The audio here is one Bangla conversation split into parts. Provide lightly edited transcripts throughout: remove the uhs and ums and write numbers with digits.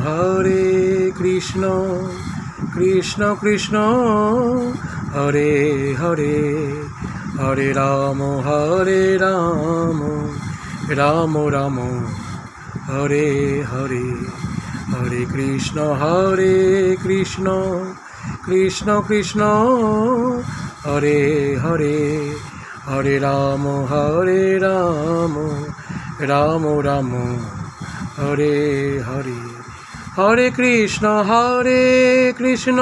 হরে কৃষ্ণ কৃষ্ণ কৃষ্ণ হরে হরে হরে রাম রাম রাম হরে হরে হরে কৃষ্ণ কৃষ্ণ কৃষ্ণ হরে হরে হরে রাম রাম রাম হরে হরে হরে কৃষ্ণ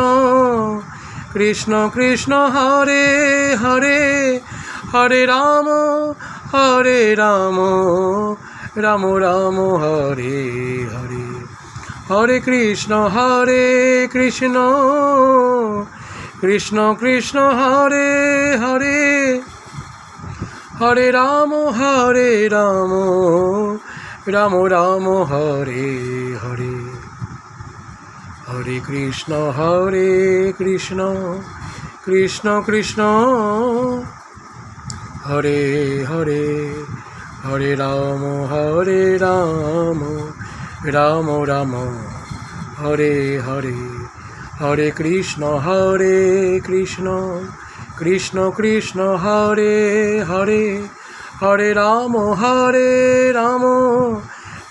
কৃষ্ণ কৃষ্ণ হরে হরে হরে রাম রাম রাম হরে হরে হরে কৃষ্ণ কৃষ্ণ কৃষ্ণ হরে হরে হরে রাম রাম রাম হরে হরে হরে কৃষ্ণ কৃষ্ণ কৃষ্ণ হরে হরে হরে রাম রাম রাম হরে হরে হরে কৃষ্ণ কৃষ্ণ কৃষ্ণ হরে হরে হরে রাম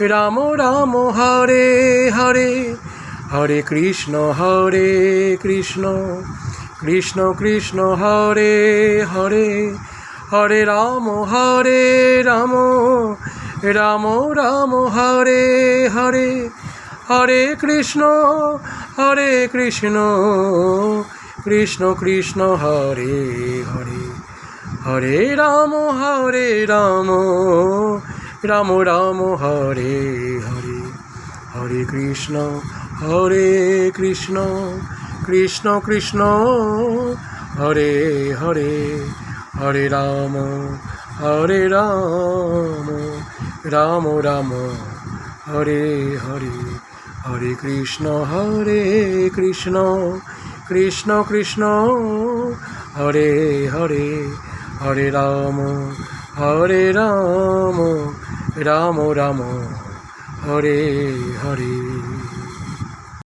রাম রাম হরে হরে হরে কৃষ্ণ কৃষ্ণ কৃষ্ণ হরে হরে হরে রাম রাম রাম হরে হরে হরে কৃষ্ণ কৃষ্ণ হরে হরে হরে রাম রাম রাম হরে হরে হরে কৃষ্ণ কৃষ্ণ হরে হরে হরে রাম রাম রাম হরে হরে হরে কৃষ্ণ কৃষ্ণ হরে হরে হরে রাম রাম রাম হরে হরে।